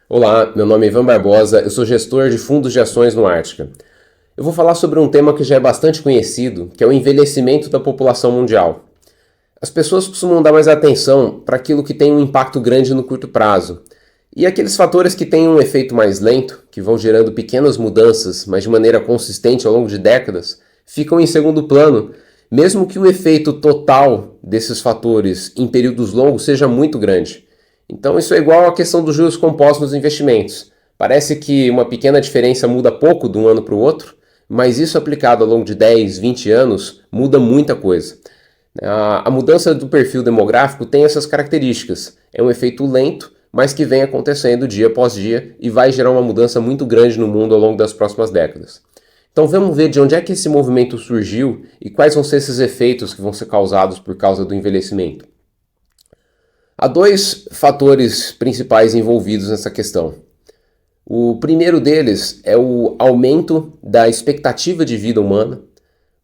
Olá, meu nome é Ivan Barbosa, eu sou gestor de fundos de ações no Ártica. Eu vou falar sobre um tema que já é bastante conhecido, que é o envelhecimento da população mundial. As pessoas costumam dar mais atenção para aquilo que tem um impacto grande no curto prazo. E aqueles fatores que têm um efeito mais lento, que vão gerando pequenas mudanças, mas de maneira consistente ao longo de décadas, ficam em segundo plano, mesmo que o efeito total desses fatores em períodos longos seja muito grande. Então isso é igual à questão dos juros compostos nos investimentos. Parece que uma pequena diferença muda pouco de um ano para o outro, mas isso aplicado ao longo de 10, 20 anos muda muita coisa. A mudança do perfil demográfico tem essas características. É um efeito lento, mas que vem acontecendo dia após dia e vai gerar uma mudança muito grande no mundo ao longo das próximas décadas. Então vamos ver de onde é que esse movimento surgiu e quais vão ser esses efeitos que vão ser causados por causa do envelhecimento. Há dois fatores principais envolvidos nessa questão. O primeiro deles é o aumento da expectativa de vida humana,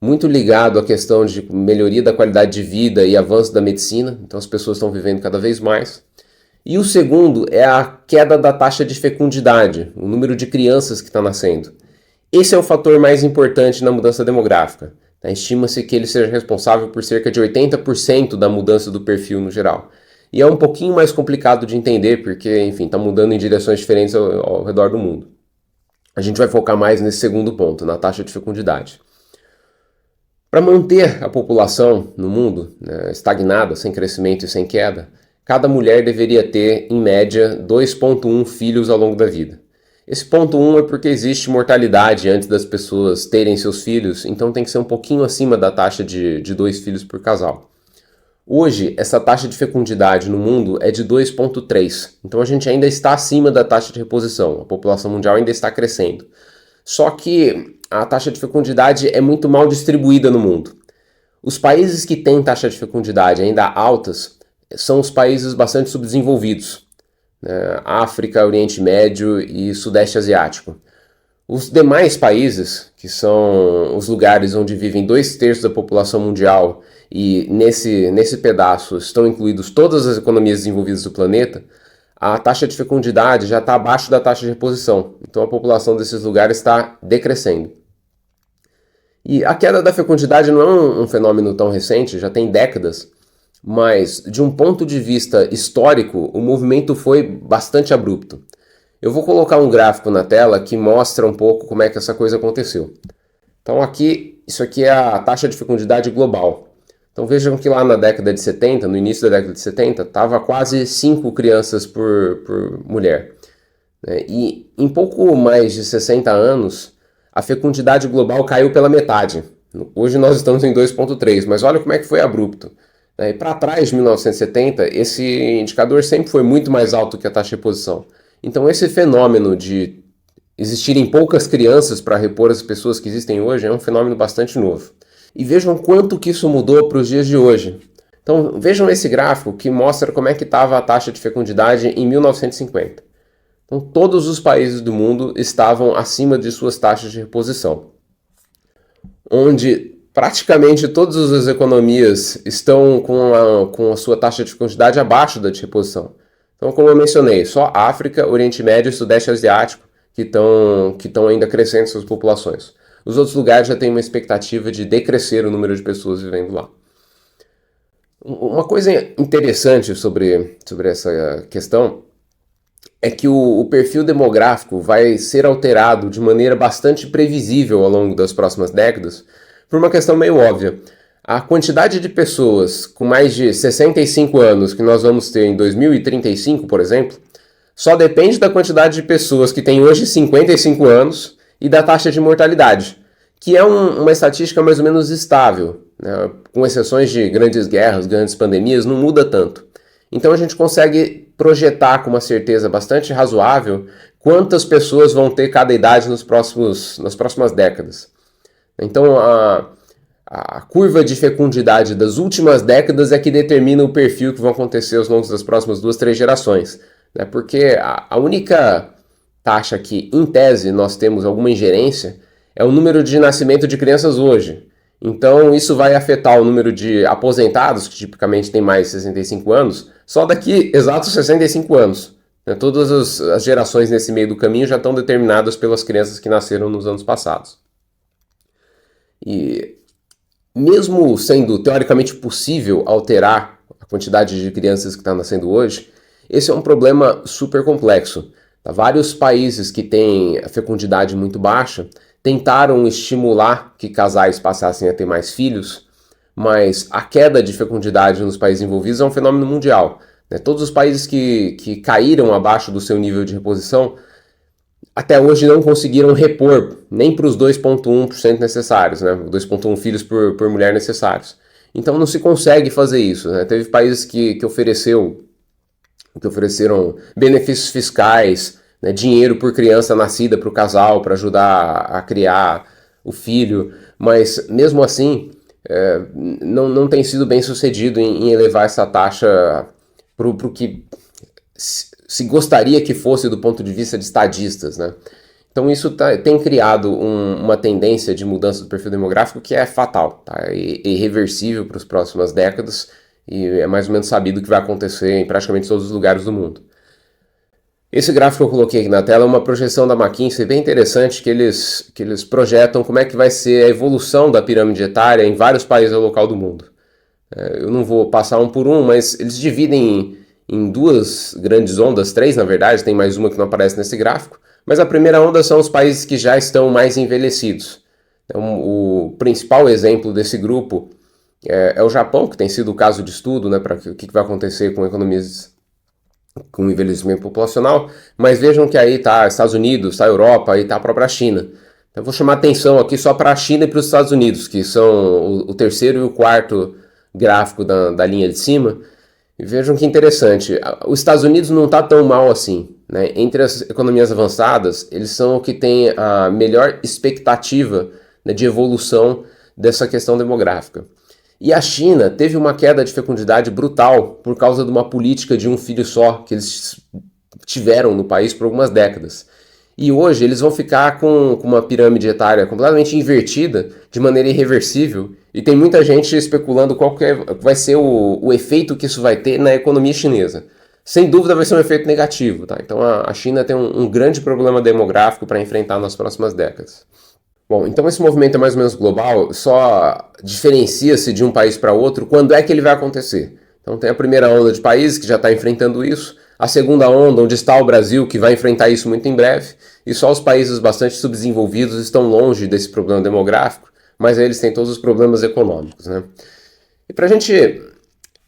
muito ligado à questão de melhoria da qualidade de vida e avanço da medicina, então as pessoas estão vivendo cada vez mais. E o segundo é a queda da taxa de fecundidade, o número de crianças que está nascendo. Esse é o fator mais importante na mudança demográfica. Estima-se que ele seja responsável por cerca de 80% da mudança do perfil no geral. E é um pouquinho mais complicado de entender, porque, enfim, está mudando em direções diferentes ao redor do mundo. A gente vai focar mais nesse segundo ponto, na taxa de fecundidade. Para manter a população no mundo, estagnada, sem crescimento e sem queda, cada mulher deveria ter, em média, 2,1 filhos ao longo da vida. Esse ponto 1 é porque existe mortalidade antes das pessoas terem seus filhos, então tem que ser um pouquinho acima da taxa de 2 filhos por casal. Hoje, essa taxa de fecundidade no mundo é de 2,3, então a gente ainda está acima da taxa de reposição, a população mundial ainda está crescendo. Só que a taxa de fecundidade é muito mal distribuída no mundo. Os países que têm taxa de fecundidade ainda altas são os países bastante subdesenvolvidos, África, Oriente Médio e Sudeste Asiático. Os demais países, que são os lugares onde vivem 2/3 da população mundial e nesse pedaço estão incluídos todas as economias desenvolvidas do planeta, a taxa de fecundidade já está abaixo da taxa de reposição. Então a população desses lugares está decrescendo. E a queda da fecundidade não é um fenômeno tão recente, já tem décadas, mas de um ponto de vista histórico, o movimento foi bastante abrupto. Eu vou colocar um gráfico na tela que mostra um pouco como é que essa coisa aconteceu. Então isso aqui é a taxa de fecundidade global. Então vejam que lá na década de 70, no início da década de 70, estava quase 5 crianças por mulher. E em pouco mais de 60 anos, a fecundidade global caiu pela metade. Hoje nós estamos em 2,3, mas olha como é que foi abrupto. E para trás de 1970, esse indicador sempre foi muito mais alto que a taxa de reposição. Então esse fenômeno de existirem poucas crianças para repor as pessoas que existem hoje é um fenômeno bastante novo. E vejam quanto que isso mudou para os dias de hoje. Então vejam esse gráfico que mostra como é que estava a taxa de fecundidade em 1950. Então todos os países do mundo estavam acima de suas taxas de reposição, onde praticamente todas as economias estão com a sua taxa de fecundidade abaixo da de reposição. Então, como eu mencionei, só África, Oriente Médio e Sudeste Asiático que estão ainda crescendo suas populações. Os outros lugares já têm uma expectativa de decrescer o número de pessoas vivendo lá. Uma coisa interessante sobre essa questão é que o perfil demográfico vai ser alterado de maneira bastante previsível ao longo das próximas décadas, por uma questão meio óbvia. A quantidade de pessoas com mais de 65 anos que nós vamos ter em 2035, por exemplo, só depende da quantidade de pessoas que têm hoje 55 anos e da taxa de mortalidade, que é uma estatística mais ou menos estável, com exceções de grandes guerras, grandes pandemias, não muda tanto. Então a gente consegue projetar com uma certeza bastante razoável quantas pessoas vão ter cada idade nas próximas décadas. Então a curva de fecundidade das últimas décadas é que determina o perfil que vão acontecer ao longo das próximas 2, 3 gerações. Porque a única taxa que, em tese, nós temos alguma ingerência é o número de nascimento de crianças hoje. Então isso vai afetar o número de aposentados, que tipicamente tem mais de 65 anos, só daqui exatos 65 anos. né? Todas as gerações nesse meio do caminho já estão determinadas pelas crianças que nasceram nos anos passados. E mesmo sendo teoricamente possível alterar a quantidade de crianças que está nascendo hoje, esse é um problema super complexo. Vários países que têm a fecundidade muito baixa tentaram estimular que casais passassem a ter mais filhos, mas a queda de fecundidade nos países envolvidos é um fenômeno mundial. Todos os países que caíram abaixo do seu nível de reposição até hoje não conseguiram repor nem para os 2,1% necessários, né? 2,1 filhos por mulher necessários. Então não se consegue fazer isso, né? Teve países que ofereceram benefícios fiscais, né? Dinheiro por criança nascida para o casal, para ajudar a criar o filho, mas mesmo assim não tem sido bem sucedido em elevar essa taxa para o que se gostaria que fosse do ponto de vista de estadistas, né? Então isso tem criado uma tendência de mudança do perfil demográfico que é fatal, tá? É irreversível para as próximas décadas e é mais ou menos sabido que vai acontecer em praticamente todos os lugares do mundo. Esse gráfico que eu coloquei aqui na tela é uma projeção da McKinsey bem interessante que eles projetam como é que vai ser a evolução da pirâmide etária em vários países ao local do mundo. Eu não vou passar um por um, mas eles dividem em duas grandes ondas, três na verdade, tem mais uma que não aparece nesse gráfico, mas a primeira onda são os países que já estão mais envelhecidos. Então, o principal exemplo desse grupo é o Japão, que tem sido o caso de estudo, né, para o que vai acontecer com economias com envelhecimento populacional, mas vejam que aí está Estados Unidos, está a Europa e está a própria China. Então, eu vou chamar atenção aqui só para a China e para os Estados Unidos, que são o terceiro e o quarto gráfico da linha de cima. E vejam que interessante, os Estados Unidos não está tão mal assim, né? Entre as economias avançadas, eles são o que tem a melhor expectativa, né, de evolução dessa questão demográfica. E a China teve uma queda de fecundidade brutal por causa de uma política de um filho só que eles tiveram no país por algumas décadas. E hoje eles vão ficar com uma pirâmide etária completamente invertida, de maneira irreversível, e tem muita gente especulando qual que vai ser o efeito que isso vai ter na economia chinesa. Sem dúvida vai ser um efeito negativo, tá? Então a China tem um grande problema demográfico para enfrentar nas próximas décadas. Bom, então esse movimento é mais ou menos global, só diferencia-se de um país para outro quando é que ele vai acontecer. Então tem a primeira onda de países que já está enfrentando isso, a segunda onda, onde está o Brasil, que vai enfrentar isso muito em breve, e só os países bastante subdesenvolvidos estão longe desse problema demográfico, mas aí eles têm todos os problemas econômicos, né? E para a gente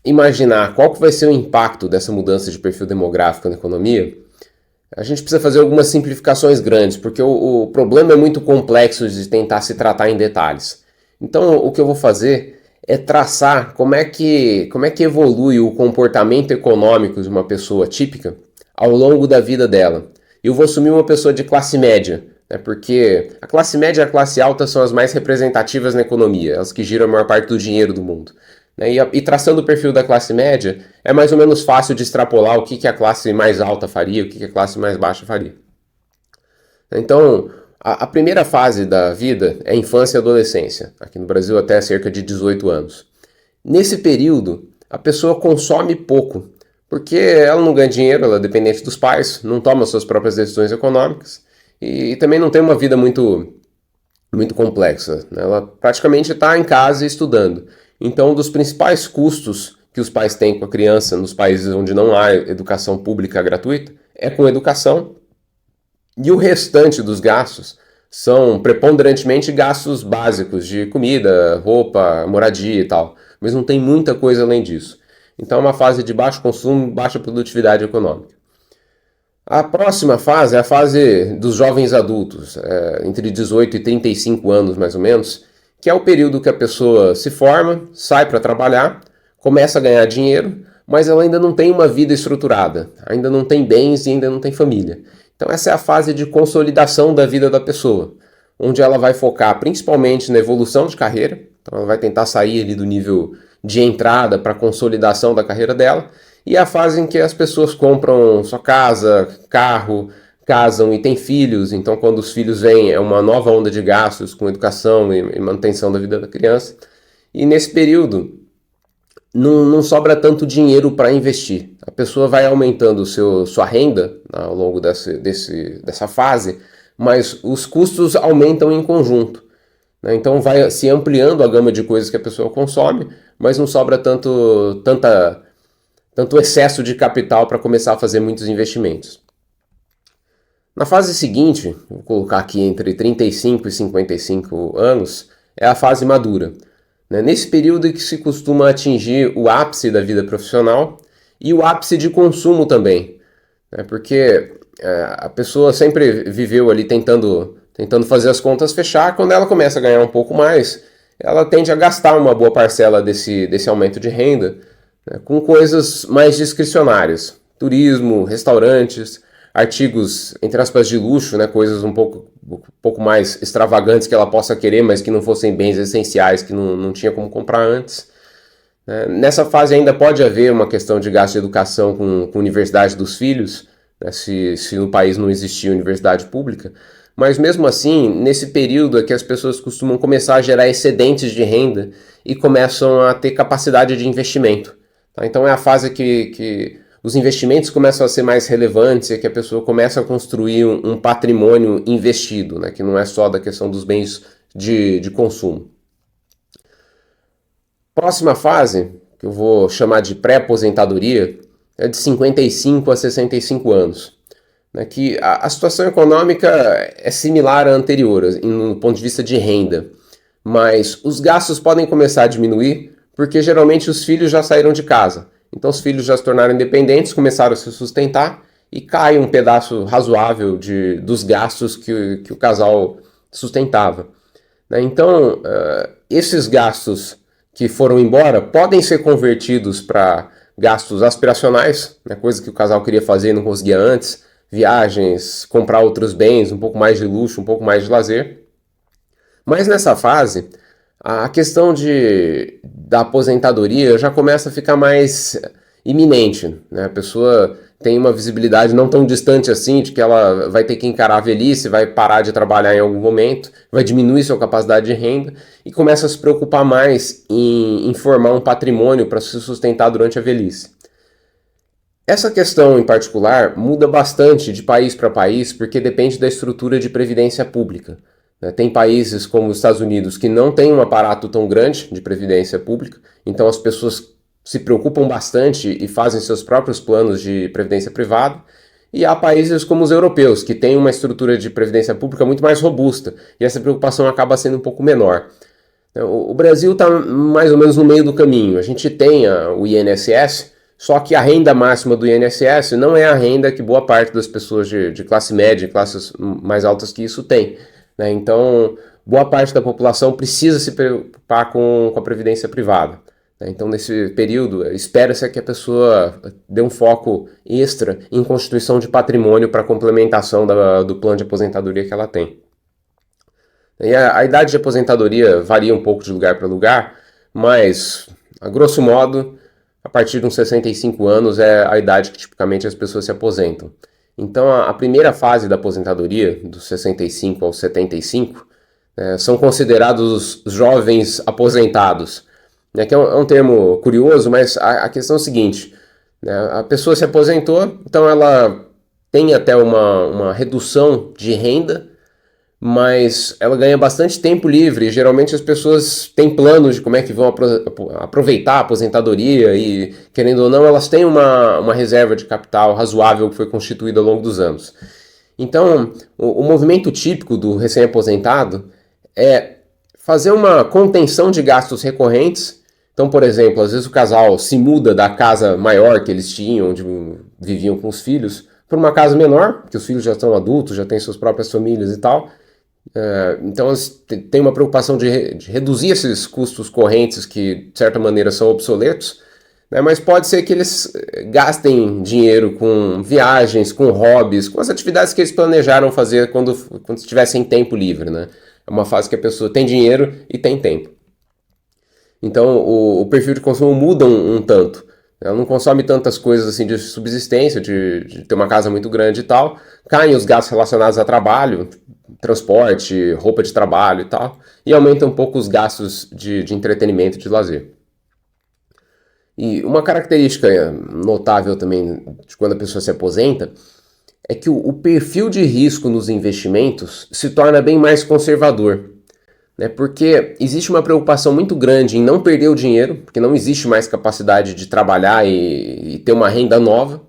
imaginar qual que vai ser o impacto dessa mudança de perfil demográfico na economia, a gente precisa fazer algumas simplificações grandes, porque o problema é muito complexo de tentar se tratar em detalhes. Então o que eu vou fazer é traçar como é que evolui o comportamento econômico de uma pessoa típica ao longo da vida dela. Eu vou assumir uma pessoa de classe média, né, porque a classe média e a classe alta são as mais representativas na economia, elas que giram a maior parte do dinheiro do mundo. E traçando o perfil da classe média, é mais ou menos fácil de extrapolar o que a classe mais alta faria, o que a classe mais baixa faria. Então, a primeira fase da vida é a infância e adolescência, aqui no Brasil até cerca de 18 anos. Nesse período, a pessoa consome pouco, porque ela não ganha dinheiro, ela é dependente dos pais, não toma suas próprias decisões econômicas e também não tem uma vida muito complexa, né? Ela praticamente está em casa estudando. Então, um dos principais custos que os pais têm com a criança nos países onde não há educação pública gratuita é com educação. E o restante dos gastos são preponderantemente gastos básicos de comida, roupa, moradia e tal. Mas não tem muita coisa além disso. Então é uma fase de baixo consumo, baixa produtividade econômica. A próxima fase é a fase dos jovens adultos, entre 18 e 35 anos mais ou menos, que é o período que a pessoa se forma, sai para trabalhar, começa a ganhar dinheiro, mas ela ainda não tem uma vida estruturada, ainda não tem bens e ainda não tem família. Então essa é a fase de consolidação da vida da pessoa, onde ela vai focar principalmente na evolução de carreira, então ela vai tentar sair ali do nível de entrada para a consolidação da carreira dela, e é a fase em que as pessoas compram sua casa, carro, casam e têm filhos, então quando os filhos vêm é uma nova onda de gastos com educação e manutenção da vida da criança, e nesse período não sobra tanto dinheiro para investir. a pessoa vai aumentando sua renda ao longo dessa fase, mas os custos aumentam em conjunto, né? Então vai se ampliando a gama de coisas que a pessoa consome, mas não sobra tanto excesso de capital para começar a fazer muitos investimentos. Na fase seguinte, vou colocar aqui entre 35 e 55 anos, é a fase madura. Nesse período em que se costuma atingir o ápice da vida profissional e o ápice de consumo também, né? Porque a pessoa sempre viveu ali tentando fazer as contas fechar. Quando ela começa a ganhar um pouco mais, ela tende a gastar uma boa parcela desse aumento de renda, né, com coisas mais discricionárias, turismo, restaurantes, artigos, entre aspas, de luxo, né, coisas um pouco mais extravagantes que ela possa querer, mas que não fossem bens essenciais, que não tinha como comprar antes. Nessa fase ainda pode haver uma questão de gasto de educação com a universidade dos filhos, né, se no país não existia universidade pública, mas mesmo assim, nesse período é que as pessoas costumam começar a gerar excedentes de renda e começam a ter capacidade de investimento. Tá? Então é a fase que os investimentos começam a ser mais relevantes e que a pessoa começa a construir um patrimônio investido, né, que não é só da questão dos bens de consumo. Próxima fase, que eu vou chamar de pré-aposentadoria, é de 55 a 65 anos. Né, que a situação econômica é similar à anterior, no ponto de vista de renda, mas os gastos podem começar a diminuir porque geralmente os filhos já saíram de casa. Então os filhos já se tornaram independentes, começaram a se sustentar e cai um pedaço razoável dos gastos que o casal sustentava. Né? Então, esses gastos que foram embora podem ser convertidos para gastos aspiracionais, né? Coisa que o casal queria fazer e não conseguia antes, viagens, comprar outros bens, um pouco mais de luxo, um pouco mais de lazer. Mas nessa fase, a questão da aposentadoria já começa a ficar mais iminente, né? A pessoa tem uma visibilidade não tão distante assim de que ela vai ter que encarar a velhice, vai parar de trabalhar em algum momento, vai diminuir sua capacidade de renda e começa a se preocupar mais em formar um patrimônio para se sustentar durante a velhice. Essa questão em particular muda bastante de país para país porque depende da estrutura de previdência pública. Tem países como os Estados Unidos que não têm um aparato tão grande de previdência pública, então as pessoas se preocupam bastante e fazem seus próprios planos de previdência privada. E há países como os europeus, que têm uma estrutura de previdência pública muito mais robusta, e essa preocupação acaba sendo um pouco menor. O Brasil está mais ou menos no meio do caminho. A gente tem o INSS, só que a renda máxima do INSS não é a renda que boa parte das pessoas de classe média, classes mais altas que isso tem. Então, boa parte da população precisa se preocupar com a previdência privada. Então, nesse período, espera-se que a pessoa dê um foco extra em constituição de patrimônio para complementação do plano de aposentadoria que ela tem. E a idade de aposentadoria varia um pouco de lugar para lugar, mas, a grosso modo, a partir de uns 65 anos é a idade que tipicamente as pessoas se aposentam. Então, a primeira fase da aposentadoria, dos 65 aos 75, são considerados os jovens aposentados, né, que é um termo curioso, mas a questão é a seguinte, né, a pessoa se aposentou, então ela tem até uma redução de renda, mas ela ganha bastante tempo livre. Geralmente as pessoas têm planos de como é que vão aproveitar a aposentadoria e, querendo ou não, elas têm uma reserva de capital razoável que foi constituída ao longo dos anos. Então, o movimento típico do recém-aposentado é fazer uma contenção de gastos recorrentes. Então, por exemplo, às vezes o casal se muda da casa maior que eles tinham, onde viviam com os filhos, para uma casa menor, porque os filhos já estão adultos, já têm suas próprias famílias e tal. Então eles têm uma preocupação de reduzir esses custos correntes que, de certa maneira, são obsoletos, né? Mas pode ser que eles gastem dinheiro com viagens, com hobbies, com as atividades que eles planejaram fazer quando estivessem tempo livre, né? É uma fase que a pessoa tem dinheiro e tem tempo. Então o perfil de consumo muda um tanto. Ela não consome tantas coisas assim de subsistência, de ter uma casa muito grande e tal. Caem os gastos relacionados a trabalho, transporte, roupa de trabalho e tal. E aumenta um pouco os gastos de entretenimento, de lazer. E uma característica notável também de quando a pessoa se aposenta é que o perfil de risco nos investimentos se torna bem mais conservador, né? Porque existe uma preocupação muito grande em não perder o dinheiro, porque não existe mais capacidade de trabalhar e ter uma renda nova,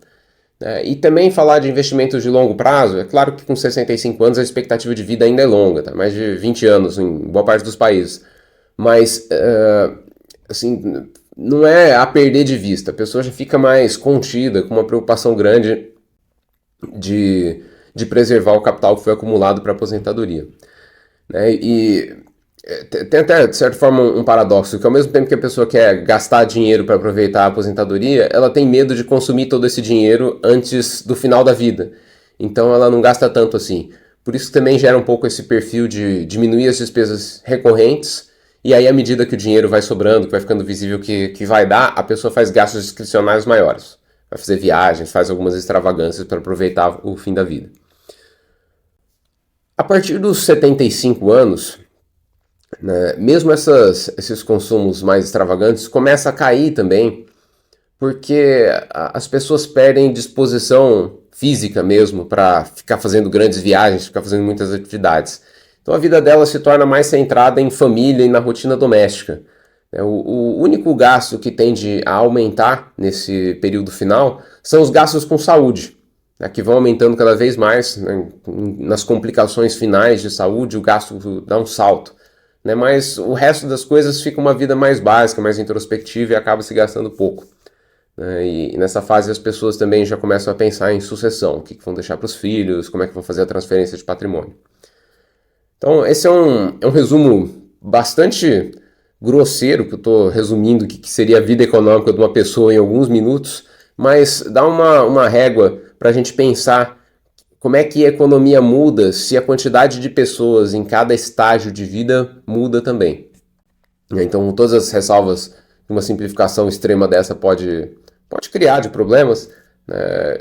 né? E também falar de investimentos de longo prazo, é claro que com 65 anos a expectativa de vida ainda é longa, tá? Mais de 20 anos em boa parte dos países, mas assim, não é a perder de vista, a pessoa já fica mais contida, com uma preocupação grande de preservar o capital que foi acumulado para a aposentadoria, né? E tem até, de certa forma, um paradoxo, que ao mesmo tempo que a pessoa quer gastar dinheiro para aproveitar a aposentadoria, ela tem medo de consumir todo esse dinheiro antes do final da vida. Então ela não gasta tanto assim. Por isso também gera um pouco esse perfil de diminuir as despesas recorrentes, e aí à medida que o dinheiro vai sobrando, que vai ficando visível que vai dar, a pessoa faz gastos discricionários maiores. Vai fazer viagens, faz algumas extravagâncias para aproveitar o fim da vida. A partir dos 75 anos, né, mesmo esses consumos mais extravagantes começam a cair também, porque as pessoas perdem disposição física mesmo para ficar fazendo grandes viagens, ficar fazendo muitas atividades. Então a vida delas se torna mais centrada em família e na rotina doméstica. O único gasto que tende a aumentar nesse período final são os gastos com saúde, né, que vão aumentando cada vez mais, né, nas complicações finais de saúde, o gasto dá um salto, né, mas o resto das coisas fica uma vida mais básica, mais introspectiva e acaba se gastando pouco. Né, e nessa fase as pessoas também já começam a pensar em sucessão, o que vão deixar para os filhos, como é que vão fazer a transferência de patrimônio. Então esse é um resumo bastante grosseiro, que eu estou resumindo o que seria a vida econômica de uma pessoa em alguns minutos, mas dá uma régua para a gente pensar como é que a economia muda se a quantidade de pessoas em cada estágio de vida muda também. Então, todas as ressalvas que uma simplificação extrema dessa pode criar de problemas, né,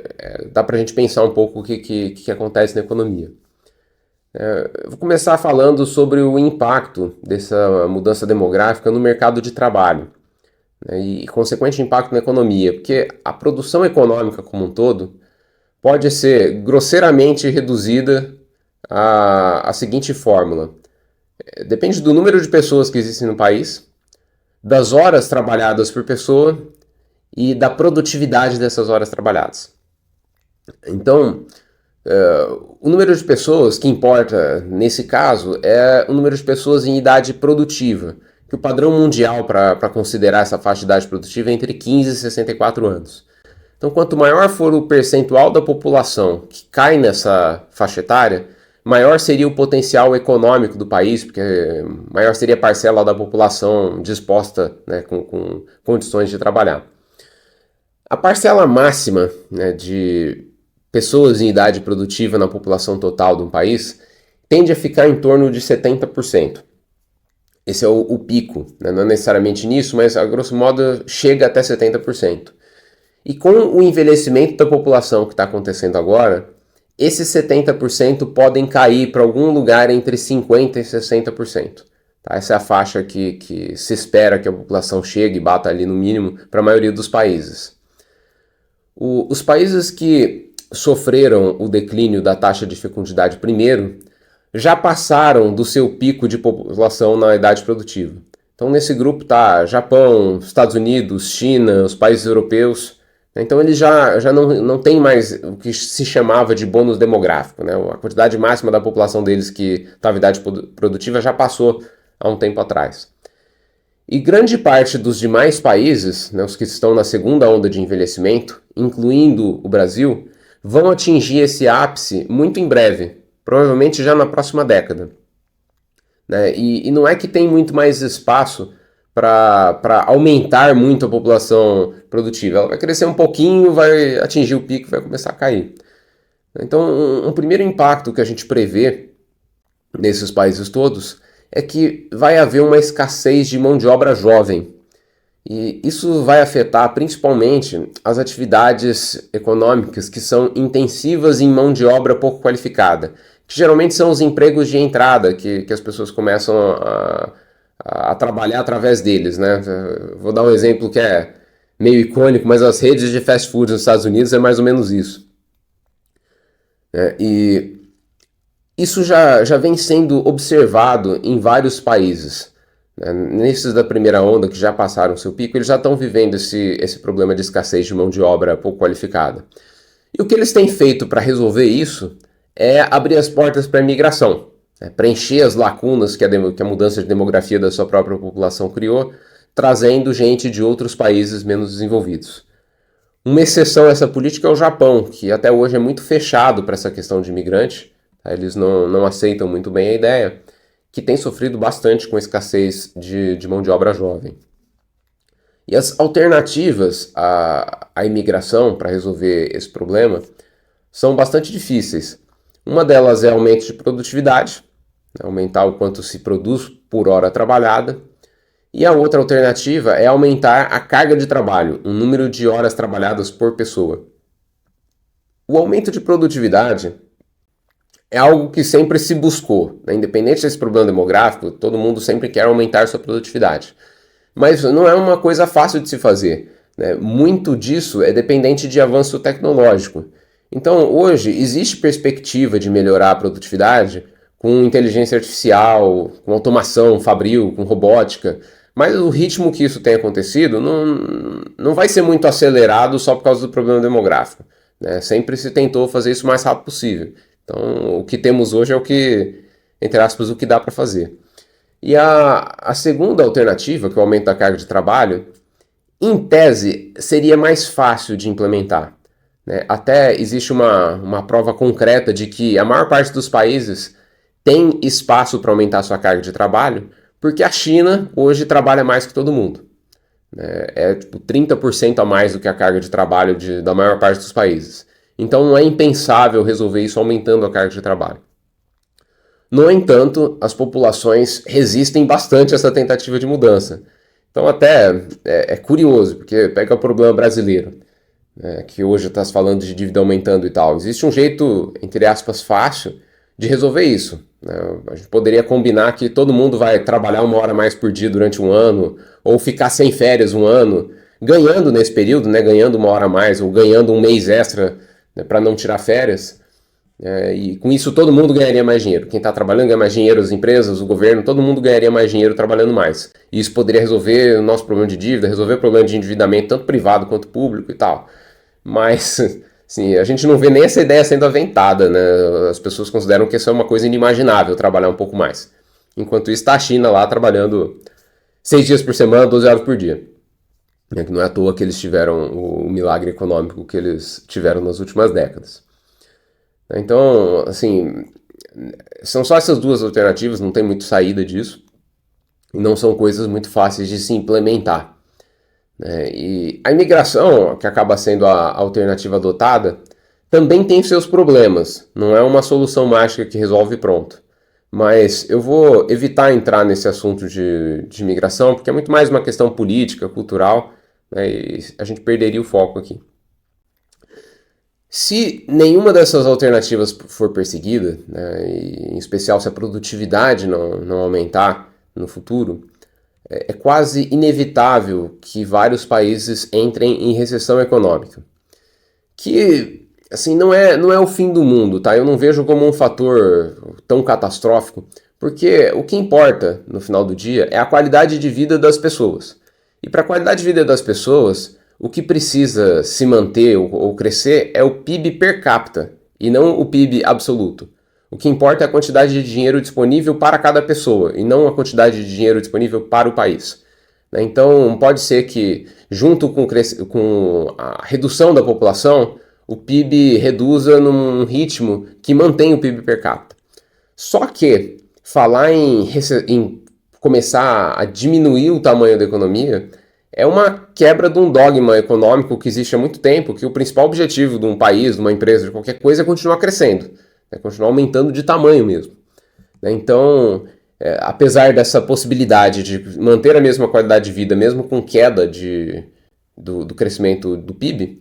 dá para a gente pensar um pouco o que acontece na economia. Eu vou começar falando sobre o impacto dessa mudança demográfica no mercado de trabalho, né, e consequente impacto na economia, porque a produção econômica como um todo pode ser grosseiramente reduzida à seguinte fórmula. Depende do número de pessoas que existem no país, das horas trabalhadas por pessoa e da produtividade dessas horas trabalhadas. Então, o número de pessoas que importa nesse caso é o número de pessoas em idade produtiva, que o padrão mundial para considerar essa faixa de idade produtiva é entre 15 e 64 anos. Então, quanto maior for o percentual da população que cai nessa faixa etária, maior seria o potencial econômico do país, porque maior seria a parcela da população disposta, né, com condições de trabalhar. A parcela máxima, né, de pessoas em idade produtiva na população total de um país tende a ficar em torno de 70%. Esse é o pico, né? Não é necessariamente nisso, mas a grosso modo chega até 70%. E com o envelhecimento da população que está acontecendo agora, esses 70% podem cair para algum lugar entre 50% e 60%. Tá? Essa é a faixa que se espera que a população chegue e bata ali no mínimo para a maioria dos países. Os países que sofreram o declínio da taxa de fecundidade primeiro já passaram do seu pico de população na idade produtiva. Então nesse grupo está Japão, Estados Unidos, China, os países europeus. Então eles já não tem mais o que se chamava de bônus demográfico, né? A quantidade máxima da população deles que estava em idade produtiva já passou há um tempo atrás. E grande parte dos demais países, né, os que estão na segunda onda de envelhecimento, incluindo o Brasil, vão atingir esse ápice muito em breve, provavelmente já na próxima década. Né? E não é que tem muito mais espaço para aumentar muito a população produtiva. Ela vai crescer um pouquinho, vai atingir o pico e vai começar a cair. Então, um primeiro impacto que a gente prevê nesses países todos é que vai haver uma escassez de mão de obra jovem. E isso vai afetar principalmente as atividades econômicas que são intensivas em mão de obra pouco qualificada, que geralmente são os empregos de entrada que as pessoas começam a trabalhar através deles, né? Vou dar um exemplo que é meio icônico, mas as redes de fast food nos Estados Unidos é mais ou menos isso. E isso já vem sendo observado em vários países. Nesses da primeira onda, que já passaram seu pico, eles já estão vivendo esse problema de escassez de mão de obra pouco qualificada. E o que eles têm feito para resolver isso é abrir as portas para a imigração, preencher as lacunas que a mudança de demografia da sua própria população criou, trazendo gente de outros países menos desenvolvidos. Uma exceção a essa política é o Japão, que até hoje é muito fechado para essa questão de imigrante. Eles não aceitam muito bem a ideia, que tem sofrido bastante com a escassez de mão de obra jovem. E as alternativas à imigração para resolver esse problema são bastante difíceis. Uma delas é aumento de produtividade, aumentar o quanto se produz por hora trabalhada. E a outra alternativa é aumentar a carga de trabalho, o número de horas trabalhadas por pessoa. O aumento de produtividade é algo que sempre se buscou, independente desse problema demográfico, todo mundo sempre quer aumentar sua produtividade. Mas não é uma coisa fácil de se fazer. Muito disso é dependente de avanço tecnológico. Então, hoje, existe perspectiva de melhorar a produtividade com inteligência artificial, com automação fabril, com robótica, mas o ritmo que isso tem acontecido não vai ser muito acelerado só por causa do problema demográfico. Sempre se tentou fazer isso o mais rápido possível. Então, o que temos hoje é o que, entre aspas, o que dá para fazer. E a segunda alternativa, que é o aumento da carga de trabalho, em tese, seria mais fácil de implementar. Até existe uma prova concreta de que a maior parte dos países tem espaço para aumentar sua carga de trabalho, porque a China hoje trabalha mais que todo mundo. É tipo 30% a mais do que a carga de trabalho da maior parte dos países. Então não é impensável resolver isso aumentando a carga de trabalho. No entanto, as populações resistem bastante a essa tentativa de mudança. Então até é curioso, porque pega o problema brasileiro, que hoje está se falando de dívida aumentando e tal. Existe um jeito, entre aspas, fácil de resolver isso. A gente poderia combinar que todo mundo vai trabalhar 1 hora a mais por dia durante um ano, ou ficar sem férias um ano, ganhando nesse período, ganhando 1 hora a mais, ou ganhando um mês extra para não tirar férias. E com isso todo mundo ganharia mais dinheiro. Quem está trabalhando ganha mais dinheiro, as empresas, o governo, todo mundo ganharia mais dinheiro trabalhando mais. E isso poderia resolver o nosso problema de dívida, resolver o problema de endividamento, tanto privado quanto público e tal. Mas sim, a gente não vê nem essa ideia sendo aventada, As pessoas consideram que isso é uma coisa inimaginável, trabalhar um pouco mais. Enquanto isso, está a China lá trabalhando 6 dias por semana, 12 horas por dia. Que não é à toa que eles tiveram o milagre econômico que eles tiveram nas últimas décadas. Então, assim, são só essas duas alternativas, não tem muito saída disso. E não são coisas muito fáceis de se implementar. E a imigração, que acaba sendo a alternativa adotada, também tem seus problemas. Não é uma solução mágica que resolve pronto. Mas eu vou evitar entrar nesse assunto de imigração, porque é muito mais uma questão política, cultural, e a gente perderia o foco aqui. Se nenhuma dessas alternativas for perseguida, e em especial se a produtividade não aumentar no futuro, é quase inevitável que vários países entrem em recessão econômica. Que, assim, não é o fim do mundo, tá? Eu não vejo como um fator tão catastrófico, porque o que importa, no final do dia, é a qualidade de vida das pessoas. E para a qualidade de vida das pessoas, o que precisa se manter ou crescer é o PIB per capita, e não o PIB absoluto. O que importa é a quantidade de dinheiro disponível para cada pessoa, e não a quantidade de dinheiro disponível para o país. Então, pode ser que, junto com a redução da população, o PIB reduza num ritmo que mantém o PIB per capita. Só que falar em começar a diminuir o tamanho da economia é uma quebra de um dogma econômico que existe há muito tempo, que o principal objetivo de um país, de uma empresa, de qualquer coisa é continuar crescendo, continuar aumentando de tamanho mesmo. Então, apesar dessa possibilidade de manter a mesma qualidade de vida, mesmo com queda do crescimento do PIB,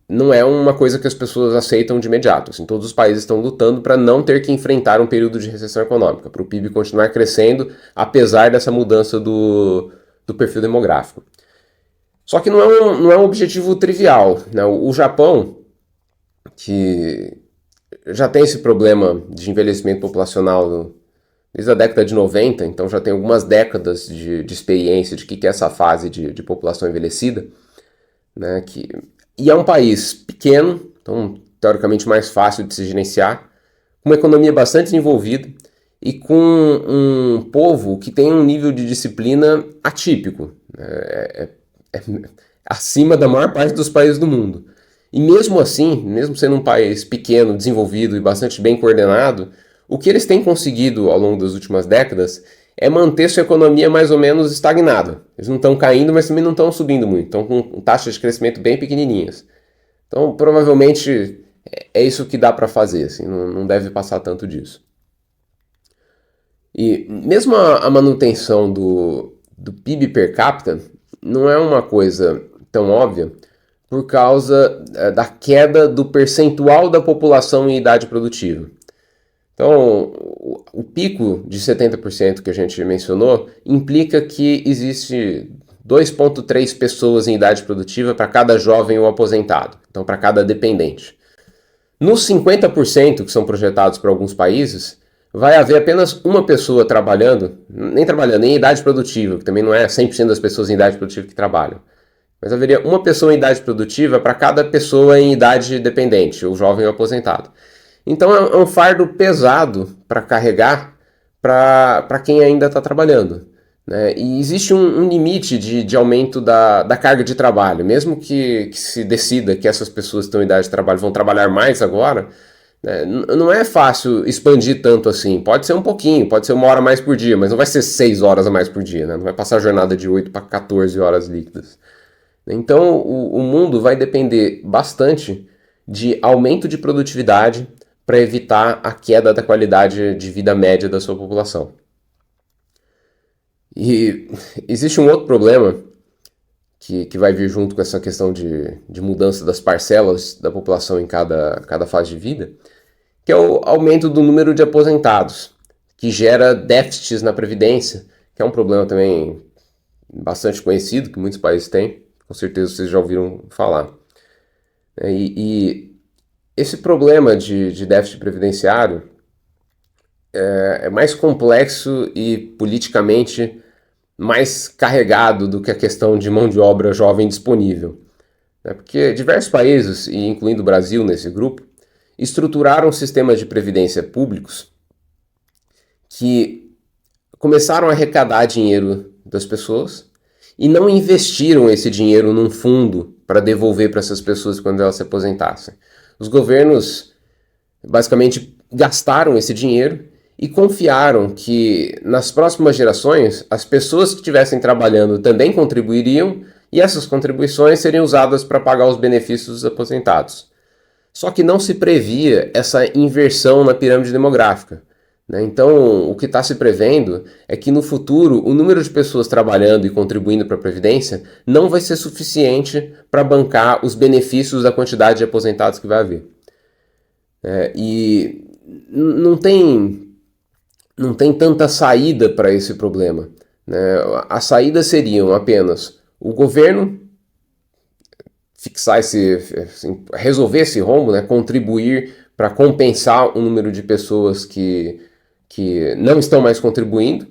não é uma coisa que as pessoas aceitam de imediato. Assim, todos os países estão lutando para não ter que enfrentar um período de recessão econômica, para o PIB continuar crescendo, apesar dessa mudança do perfil demográfico. Só que não é um objetivo trivial, né? O Japão, que já tem esse problema de envelhecimento populacional desde a década de 90, então já tem algumas décadas de experiência de que é essa fase de população envelhecida, né? E é um país pequeno, então teoricamente mais fácil de se gerenciar, com uma economia bastante desenvolvida e com um povo que tem um nível de disciplina atípico, né? Acima da maior parte dos países do mundo. E mesmo assim, mesmo sendo um país pequeno, desenvolvido e bastante bem coordenado, o que eles têm conseguido ao longo das últimas décadas é manter sua economia mais ou menos estagnada. Eles não estão caindo, mas também não estão subindo muito, estão com taxas de crescimento bem pequenininhas. Então, provavelmente é isso que dá para fazer, assim, não deve passar tanto disso. E mesmo a manutenção do PIB per capita não é uma coisa tão óbvia por causa da queda do percentual da população em idade produtiva. Então, o pico de 70% que a gente mencionou implica que existe 2,3 pessoas em idade produtiva para cada jovem ou aposentado, então para cada dependente. Nos 50% que são projetados para alguns países, vai haver apenas uma pessoa trabalhando, nem em idade produtiva, que também não é 100% das pessoas em idade produtiva que trabalham, mas haveria uma pessoa em idade produtiva para cada pessoa em idade dependente, ou jovem ou aposentado. Então é um fardo pesado para carregar para quem ainda está trabalhando, né? E existe um limite de aumento da carga de trabalho, mesmo que se decida que essas pessoas que estão em idade de trabalho vão trabalhar mais agora, né? Não é fácil expandir tanto assim. Pode ser um pouquinho, pode ser 1 hora a mais por dia, mas não vai ser 6 horas a mais por dia, né? Não vai passar a jornada de 8 para 14 horas líquidas. Então o mundo vai depender bastante de aumento de produtividade para evitar a queda da qualidade de vida média da sua população. E existe um outro problema que vai vir junto com essa questão de mudança das parcelas da população em cada fase de vida, que é o aumento do número de aposentados, que gera déficits na Previdência, que é um problema também bastante conhecido, que muitos países têm, com certeza vocês já ouviram falar. E esse problema de déficit previdenciário é mais complexo e politicamente mais carregado do que a questão de mão de obra jovem disponível. Porque diversos países, e incluindo o Brasil nesse grupo, estruturaram sistemas de previdência públicos que começaram a arrecadar dinheiro das pessoas e não investiram esse dinheiro num fundo para devolver para essas pessoas quando elas se aposentassem. Os governos basicamente gastaram esse dinheiro e confiaram que nas próximas gerações as pessoas que estivessem trabalhando também contribuiriam e essas contribuições seriam usadas para pagar os benefícios dos aposentados. Só que não se previa essa inversão na pirâmide demográfica, né? Então, o que está se prevendo é que no futuro o número de pessoas trabalhando e contribuindo para a Previdência não vai ser suficiente para bancar os benefícios da quantidade de aposentados que vai haver. E não tem tanta saída para esse problema, né? As saídas seriam apenas o governo fixar resolver esse rombo, né? Contribuir para compensar o número de pessoas que não estão mais contribuindo.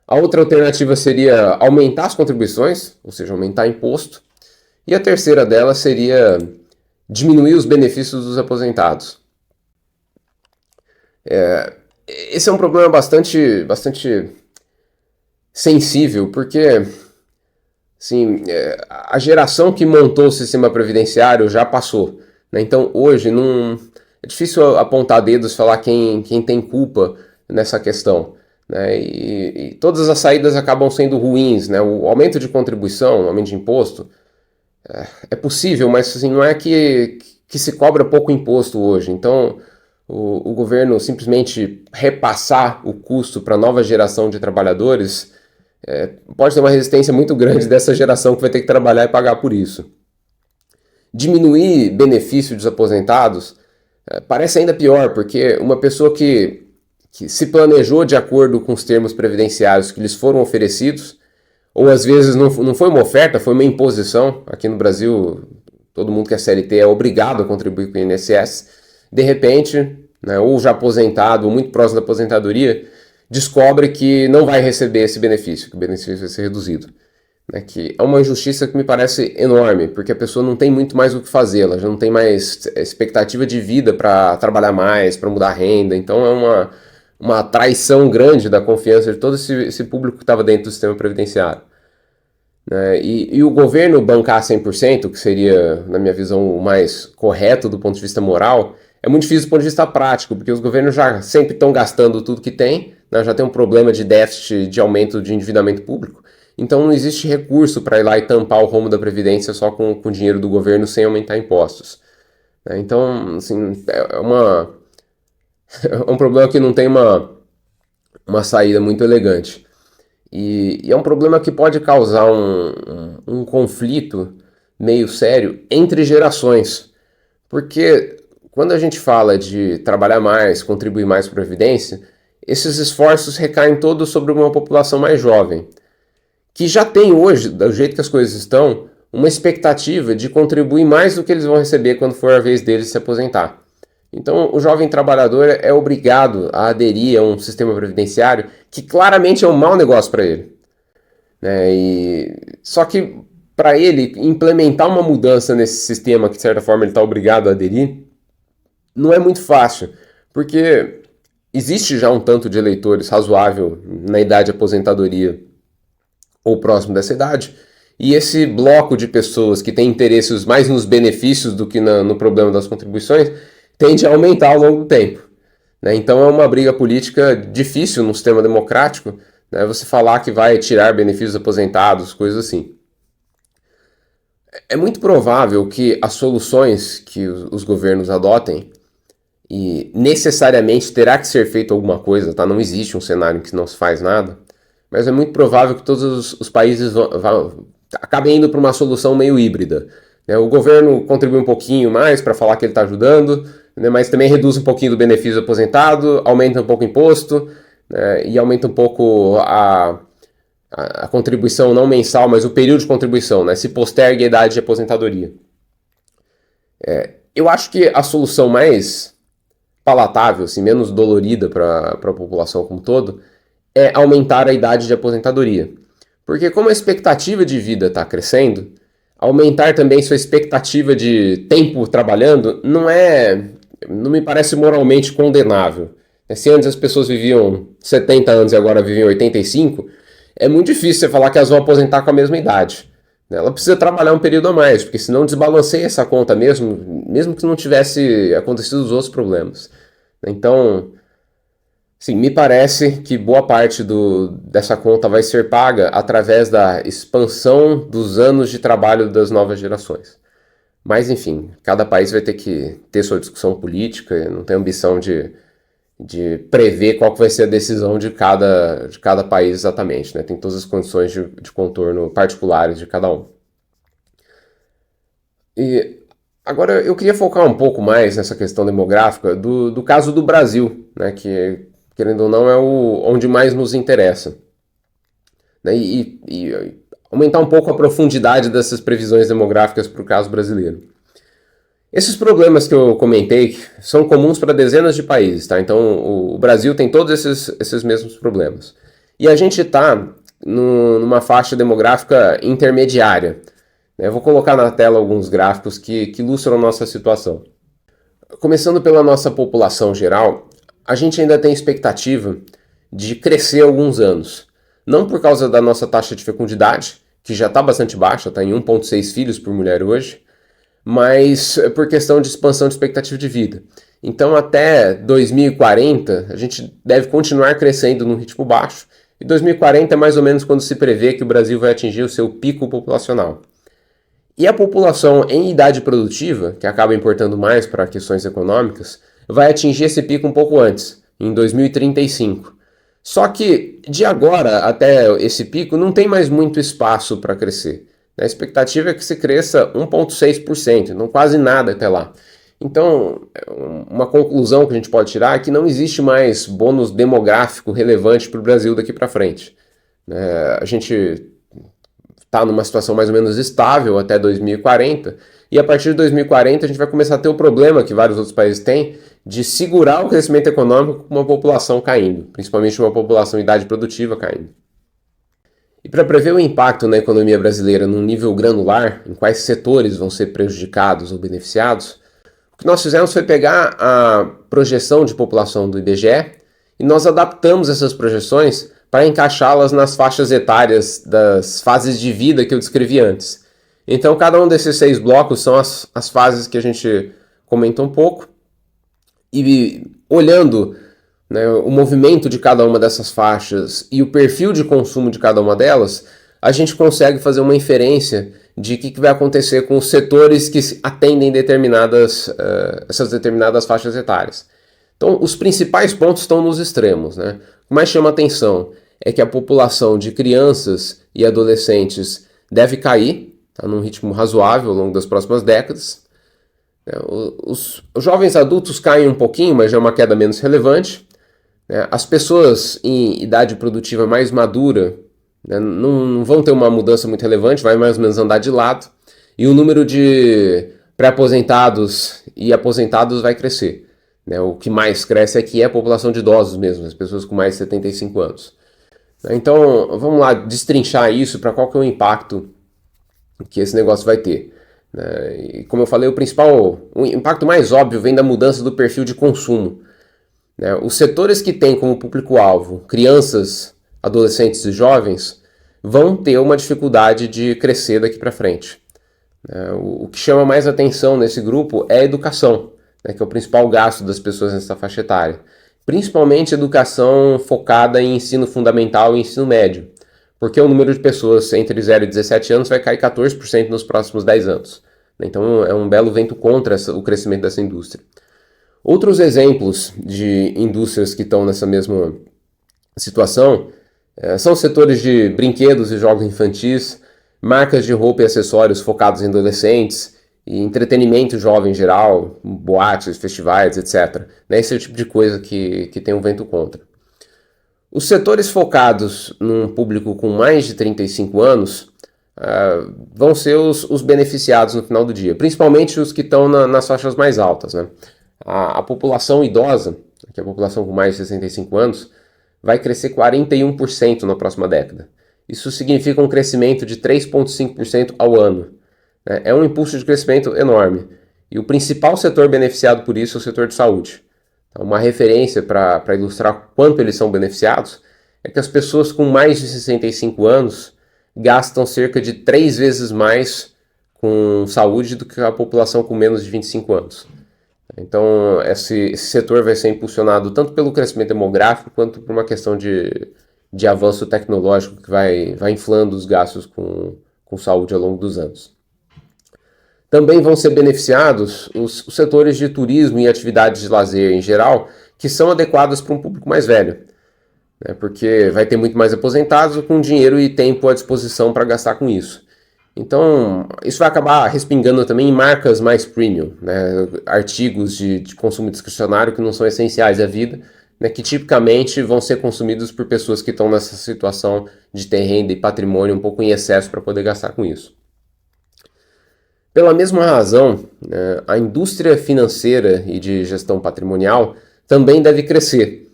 A outra alternativa seria aumentar as contribuições, ou seja, aumentar imposto. E a terceira delas seria diminuir os benefícios dos aposentados. Esse é um problema bastante sensível, porque assim, a geração que montou o sistema previdenciário já passou, né? Então hoje é difícil apontar dedos e falar quem tem culpa nessa questão, né? E todas as saídas acabam sendo ruins, né? O aumento de contribuição, o aumento de imposto é possível, mas assim, não é que se cobra pouco imposto hoje. Então o governo simplesmente repassar o custo para a nova geração de trabalhadores pode ter uma resistência muito grande dessa geração que vai ter que trabalhar e pagar por isso. Diminuir benefício dos aposentados parece ainda pior, porque uma pessoa que se planejou de acordo com os termos previdenciários que lhes foram oferecidos, ou às vezes não foi uma oferta, foi uma imposição. Aqui no Brasil, todo mundo que é CLT é obrigado a contribuir com o INSS. De repente, né, ou já aposentado, ou muito próximo da aposentadoria, descobre que não vai receber esse benefício, que o benefício vai ser reduzido. Né, que é uma injustiça que me parece enorme, porque a pessoa não tem muito mais o que fazer, ela já não tem mais expectativa de vida para trabalhar mais, para mudar a renda, então é uma traição grande da confiança de todo esse público que estava dentro do sistema previdenciário. Né, e o governo bancar 100%, que seria, na minha visão, o mais correto do ponto de vista moral, é muito difícil do ponto de vista prático, porque os governos já sempre estão gastando tudo que tem, né, já tem um problema de déficit, de aumento de endividamento público, então não existe recurso para ir lá e tampar o rombo da Previdência só com o dinheiro do governo sem aumentar impostos. Né? Então, assim, é um problema que não tem uma saída muito elegante. E é um problema que pode causar um conflito meio sério entre gerações. Porque quando a gente fala de trabalhar mais, contribuir mais para a Previdência, esses esforços recaem todos sobre uma população mais jovem, que já tem hoje, do jeito que as coisas estão, uma expectativa de contribuir mais do que eles vão receber quando for a vez deles se aposentar. Então, o jovem trabalhador é obrigado a aderir a um sistema previdenciário que claramente é um mau negócio para ele. Né? Só que, para ele implementar uma mudança nesse sistema que, de certa forma, ele está obrigado a aderir, não é muito fácil, porque existe já um tanto de eleitores razoável na idade de aposentadoria ou próximo dessa idade, e esse bloco de pessoas que tem interesses mais nos benefícios do que no problema das contribuições tende a aumentar ao longo do tempo. Né? Então é uma briga política difícil num sistema democrático, né? Você falar que vai tirar benefícios aposentados, coisas assim. É muito provável que as soluções que os governos adotem, e necessariamente terá que ser feito alguma coisa, tá? Não existe um cenário em que não se faz nada, mas é muito provável que todos os países acabem indo para uma solução meio híbrida. Né? O governo contribui um pouquinho mais para falar que ele está ajudando, né? Mas também reduz um pouquinho do benefício do aposentado, aumenta um pouco o imposto, né? E aumenta um pouco a contribuição não mensal, mas o período de contribuição, né? Se posterga a idade de aposentadoria. Eu acho que a solução mais palatável, assim, menos dolorida para a população como um todo, é aumentar a idade de aposentadoria. Porque como a expectativa de vida está crescendo, aumentar também sua expectativa de tempo trabalhando não me parece moralmente condenável. Se antes as pessoas viviam 70 anos e agora vivem 85, é muito difícil você falar que elas vão aposentar com a mesma idade. Ela precisa trabalhar um período a mais, porque senão desbalanceia essa conta mesmo que não tivesse acontecido os outros problemas. Então, sim, me parece que boa parte dessa conta vai ser paga através da expansão dos anos de trabalho das novas gerações. Mas, enfim, cada país vai ter que ter sua discussão política, não tem ambição de prever qual que vai ser a decisão de cada país exatamente, né? Tem todas as condições de contorno particulares de cada um. E agora eu queria focar um pouco mais nessa questão demográfica do caso do Brasil, né? Que, querendo ou não, é onde mais nos interessa. Né? E aumentar um pouco a profundidade dessas previsões demográficas para o caso brasileiro. Esses problemas que eu comentei são comuns para dezenas de países, tá? Então o Brasil tem todos esses mesmos problemas. E a gente está numa faixa demográfica intermediária. Eu vou colocar na tela alguns gráficos que ilustram a nossa situação. Começando pela nossa população geral, a gente ainda tem expectativa de crescer alguns anos. Não por causa da nossa taxa de fecundidade, que já está bastante baixa, está em 1,6 filhos por mulher hoje, mas por questão de expansão de expectativa de vida. Então até 2040 a gente deve continuar crescendo num ritmo baixo, e 2040 é mais ou menos quando se prevê que o Brasil vai atingir o seu pico populacional. E a população em idade produtiva, que acaba importando mais para questões econômicas, vai atingir esse pico um pouco antes, em 2035. Só que de agora até esse pico não tem mais muito espaço para crescer. A expectativa é que se cresça 1,6%, não quase nada até lá. Então, uma conclusão que a gente pode tirar é que não existe mais bônus demográfico relevante para o Brasil daqui para frente. A gente está numa situação mais ou menos estável até 2040, e a partir de 2040 a gente vai começar a ter o problema que vários outros países têm de segurar o crescimento econômico com uma população caindo, principalmente uma população em idade produtiva caindo. E para prever o impacto na economia brasileira num nível granular, em quais setores vão ser prejudicados ou beneficiados, o que nós fizemos foi pegar a projeção de população do IBGE e nós adaptamos essas projeções para encaixá-las nas faixas etárias das fases de vida que eu descrevi antes. Então, cada um desses 6 blocos são as fases que a gente comenta um pouco, e olhando, né, o movimento de cada uma dessas faixas e o perfil de consumo de cada uma delas, a gente consegue fazer uma inferência de o que vai acontecer com os setores que atendem essas determinadas faixas etárias. Então, os principais pontos estão nos extremos, né? O que mais chama atenção é que a população de crianças e adolescentes deve cair, tá, num ritmo razoável ao longo das próximas décadas. Os jovens adultos caem um pouquinho, mas já é uma queda menos relevante. As pessoas em idade produtiva mais madura, né, não vão ter uma mudança muito relevante, vai mais ou menos andar de lado. E o número de pré-aposentados e aposentados vai crescer. O que mais cresce aqui é a população de idosos mesmo, as pessoas com mais de 75 anos. Então, vamos lá destrinchar isso para qual que é o impacto que esse negócio vai ter. E como eu falei, o impacto mais óbvio vem da mudança do perfil de consumo. Os setores que têm como público-alvo crianças, adolescentes e jovens vão ter uma dificuldade de crescer daqui para frente. O que chama mais atenção nesse grupo é a educação, que é o principal gasto das pessoas nessa faixa etária. Principalmente educação focada em ensino fundamental e ensino médio, porque o número de pessoas entre 0 e 17 anos vai cair 14% nos próximos 10 anos. Então é um belo vento contra o crescimento dessa indústria. Outros exemplos de indústrias que estão nessa mesma situação são setores de brinquedos e jogos infantis, marcas de roupa e acessórios focados em adolescentes, e entretenimento jovem em geral, boates, festivais, etc. Esse é o tipo de coisa que tem um vento contra. Os setores focados num público com mais de 35 anos vão ser os beneficiados no final do dia, principalmente os que estão nas faixas mais altas. A população idosa, que é a população com mais de 65 anos, vai crescer 41% na próxima década. Isso significa um crescimento de 3,5% ao ano. É um impulso de crescimento enorme. E o principal setor beneficiado por isso é o setor de saúde. Então, uma referência para ilustrar quanto eles são beneficiados é que as pessoas com mais de 65 anos gastam cerca de 3 vezes mais com saúde do que a população com menos de 25 anos. Então, esse setor vai ser impulsionado tanto pelo crescimento demográfico quanto por uma questão de avanço tecnológico que vai inflando os gastos com saúde ao longo dos anos. Também vão ser beneficiados os setores de turismo e atividades de lazer em geral, que são adequados para um público mais velho, porque vai ter muito mais aposentados com dinheiro e tempo à disposição para gastar com isso. Então, isso vai acabar respingando também em marcas mais premium, artigos de consumo discricionário que não são essenciais à vida, que tipicamente vão ser consumidos por pessoas que estão nessa situação de ter renda e patrimônio um pouco em excesso para poder gastar com isso. Pela mesma razão, a indústria financeira e de gestão patrimonial também deve crescer,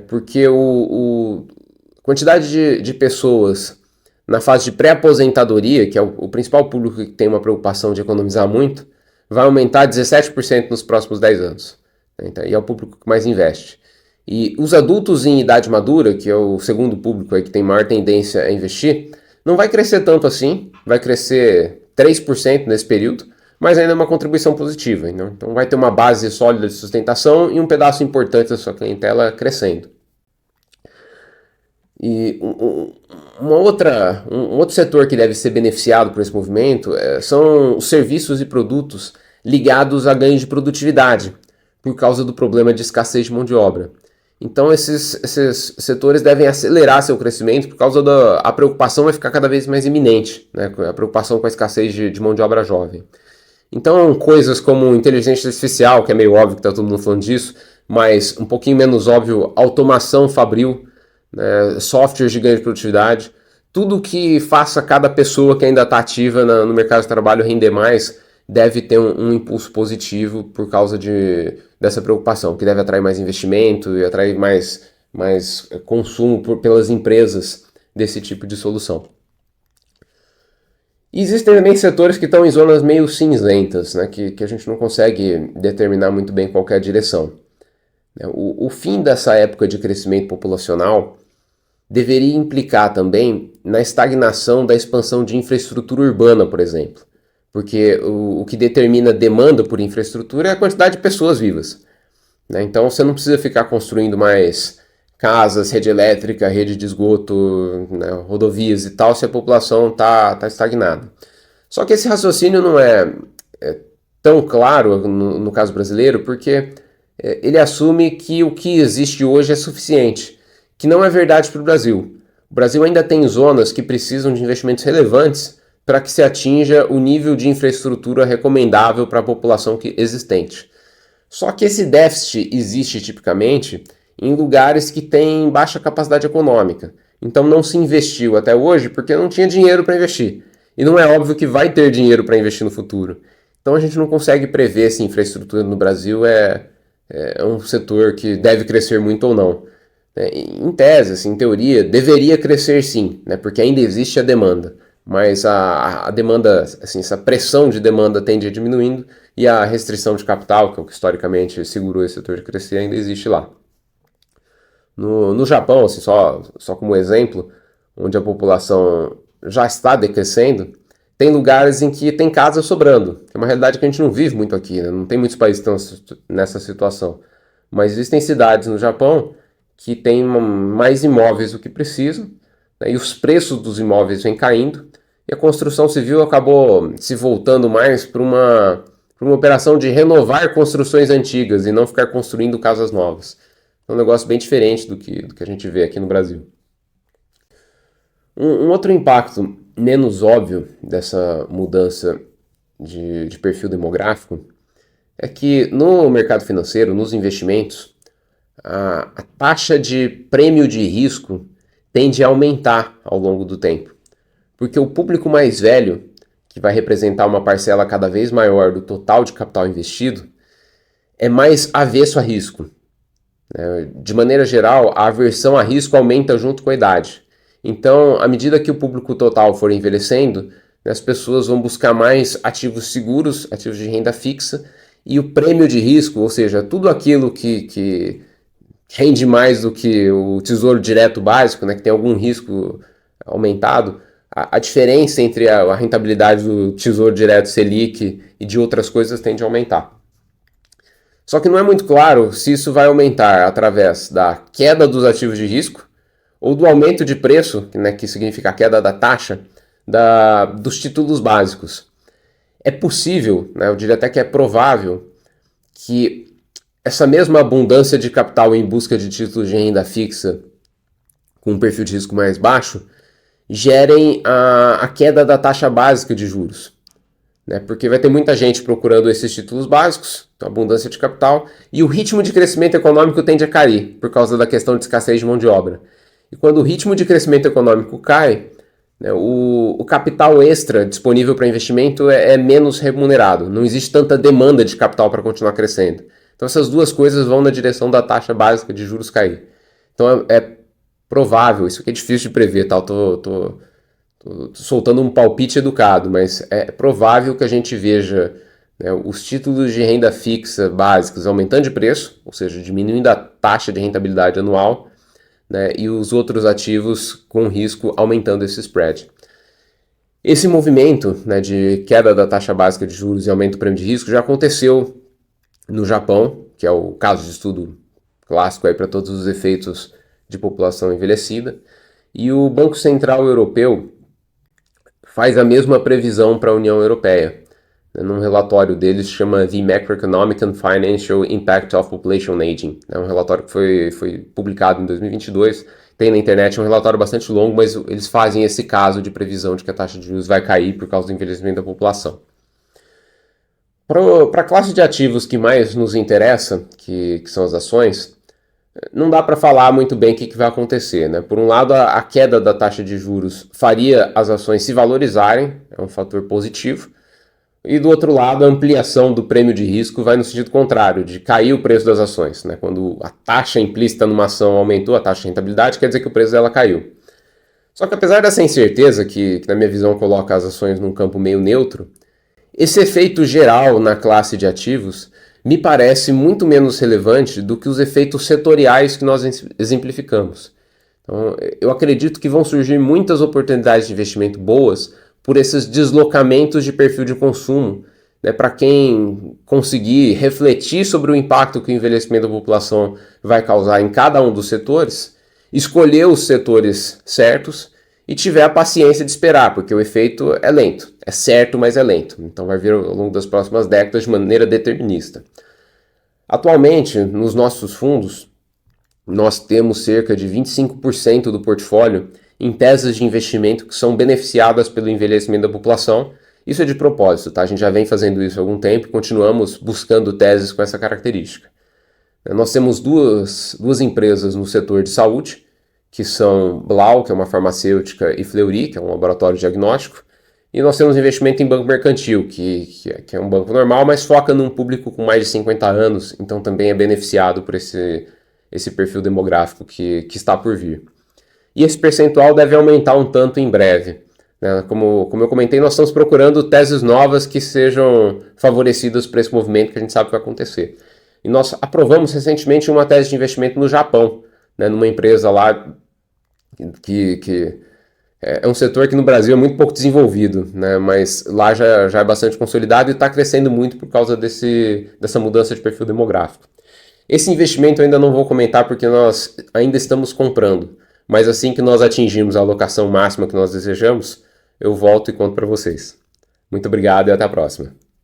porque a quantidade de pessoas na fase de pré-aposentadoria, que é o principal público que tem uma preocupação de economizar muito, vai aumentar 17% nos próximos 10 anos. E é o público que mais investe. E os adultos em idade madura, que é o segundo público aí que tem maior tendência a investir, não vai crescer tanto assim, vai crescer 3% nesse período, mas ainda é uma contribuição positiva. Então vai ter uma base sólida de sustentação e um pedaço importante da sua clientela crescendo. E um outro setor que deve ser beneficiado por esse movimento são os serviços e produtos ligados a ganho de produtividade, por causa do problema de escassez de mão de obra. Então esses setores devem acelerar seu crescimento por causa a preocupação vai ficar cada vez mais iminente, a preocupação com a escassez de mão de obra jovem. Então coisas como inteligência artificial, que é meio óbvio que está todo mundo falando disso, mas um pouquinho menos óbvio, automação fabril, softwares de ganho de produtividade, tudo que faça cada pessoa que ainda está ativa no mercado de trabalho render mais deve ter um impulso positivo por causa dessa preocupação, que deve atrair mais investimento e atrair mais consumo pelas empresas desse tipo de solução. E existem também setores que estão em zonas meio cinzentas, né, que a gente não consegue determinar muito bem qual é a direção. O fim dessa época de crescimento populacional deveria implicar também na estagnação da expansão de infraestrutura urbana, por exemplo. Porque o que determina demanda por infraestrutura é a quantidade de pessoas vivas. Né? Então você não precisa ficar construindo mais casas, rede elétrica, rede de esgoto, né, rodovias e tal, se a população está estagnada. Só que esse raciocínio não é tão claro no caso brasileiro, porque ele assume que o que existe hoje é suficiente, que não é verdade para o Brasil. O Brasil ainda tem zonas que precisam de investimentos relevantes para que se atinja o nível de infraestrutura recomendável para a população existente. Só que esse déficit existe tipicamente em lugares que têm baixa capacidade econômica. Então não se investiu até hoje porque não tinha dinheiro para investir. E não é óbvio que vai ter dinheiro para investir no futuro. Então a gente não consegue prever se a infraestrutura no Brasil é um setor que deve crescer muito ou não. Em tese, assim, em teoria, deveria crescer sim, né, porque ainda existe a demanda. Mas a demanda, assim, essa pressão de demanda tende a diminuindo e a restrição de capital, que é o que historicamente segurou esse setor de crescer, ainda existe lá. No Japão, assim, só como exemplo, onde a população já está decrescendo, tem lugares em que tem casa sobrando, que é uma realidade que a gente não vive muito aqui, né? Não tem muitos países que estão nessa situação. Mas existem cidades no Japão que têm mais imóveis do que precisam, né? E os preços dos imóveis vêm caindo, e a construção civil acabou se voltando mais para uma operação de renovar construções antigas e não ficar construindo casas novas. É um negócio bem diferente do que a gente vê aqui no Brasil. Um outro impacto menos óbvio dessa mudança de perfil demográfico é que no mercado financeiro, nos investimentos, a taxa de prêmio de risco tende a aumentar ao longo do tempo. Porque o público mais velho, que vai representar uma parcela cada vez maior do total de capital investido, é mais avesso a risco. De maneira geral, a aversão a risco aumenta junto com a idade. Então, à medida que o público total for envelhecendo, as pessoas vão buscar mais ativos seguros, ativos de renda fixa, e o prêmio de risco, ou seja, tudo aquilo que rende mais do que o tesouro direto básico, né, que tem algum risco aumentado, a diferença entre a rentabilidade do tesouro direto Selic e de outras coisas tende a aumentar. Só que não é muito claro se isso vai aumentar através da queda dos ativos de risco ou do aumento de preço, né, que significa a queda da taxa, dos títulos básicos. É possível, né, eu diria até que é provável, que essa mesma abundância de capital em busca de títulos de renda fixa com um perfil de risco mais baixo gerem a queda da taxa básica de juros. Né, porque vai ter muita gente procurando esses títulos básicos, abundância de capital, e o ritmo de crescimento econômico tende a cair por causa da questão de escassez de mão de obra. E quando o ritmo de crescimento econômico cai, né, o capital extra disponível para investimento é menos remunerado, não existe tanta demanda de capital para continuar crescendo. Então essas duas coisas vão na direção da taxa básica de juros cair. Então é provável, isso aqui é difícil de prever, tá? Tô soltando um palpite educado, mas é provável que a gente veja, né, os títulos de renda fixa básicos aumentando de preço, ou seja, diminuindo a taxa de rentabilidade anual, né, e os outros ativos com risco aumentando esse spread. Esse movimento, né, de queda da taxa básica de juros e aumento do prêmio de risco já aconteceu no Japão, que é o caso de estudo clássico para todos os efeitos de população envelhecida, e o Banco Central Europeu faz a mesma previsão para a União Europeia. Num relatório deles chama The Macroeconomic and Financial Impact of Population Aging. É um relatório que foi publicado em 2022, tem na internet, é um relatório bastante longo, mas eles fazem esse caso de previsão de que a taxa de juros vai cair por causa do envelhecimento da população. Para a classe de ativos que mais nos interessa, que são as ações, não dá para falar muito bem o que vai acontecer, né? Por um lado, a queda da taxa de juros faria as ações se valorizarem, é um fator positivo. E do outro lado, a ampliação do prêmio de risco vai no sentido contrário, de cair o preço das ações, né? Quando a taxa implícita numa ação aumentou, a taxa de rentabilidade, quer dizer que o preço dela caiu. Só que apesar dessa incerteza, que na minha visão coloca as ações num campo meio neutro, esse efeito geral na classe de ativos me parece muito menos relevante do que os efeitos setoriais que nós exemplificamos. Então, eu acredito que vão surgir muitas oportunidades de investimento boas por esses deslocamentos de perfil de consumo, né, para quem conseguir refletir sobre o impacto que o envelhecimento da população vai causar em cada um dos setores, escolher os setores certos e tiver a paciência de esperar, porque o efeito é lento, é certo, mas é lento. Então vai vir ao longo das próximas décadas de maneira determinista. Atualmente, nos nossos fundos, nós temos cerca de 25% do portfólio em teses de investimento que são beneficiadas pelo envelhecimento da população. Isso é de propósito, tá? A gente já vem fazendo isso há algum tempo e continuamos buscando teses com essa característica. Nós temos duas empresas no setor de saúde, que são Blau, que é uma farmacêutica, e Fleury, que é um laboratório diagnóstico. E nós temos investimento em banco mercantil, que é um banco normal, mas foca num público com mais de 50 anos, então também é beneficiado por esse perfil demográfico que está por vir. E esse percentual deve aumentar um tanto em breve. Né? Como eu comentei, nós estamos procurando teses novas que sejam favorecidas por esse movimento que a gente sabe que vai acontecer. E nós aprovamos recentemente uma tese de investimento no Japão, né, numa empresa lá que é um setor que no Brasil é muito pouco desenvolvido, né, mas lá já é bastante consolidado e está crescendo muito por causa dessa mudança de perfil demográfico. Esse investimento eu ainda não vou comentar porque nós ainda estamos comprando, mas assim que nós atingirmos a alocação máxima que nós desejamos, eu volto e conto para vocês. Muito obrigado e até a próxima.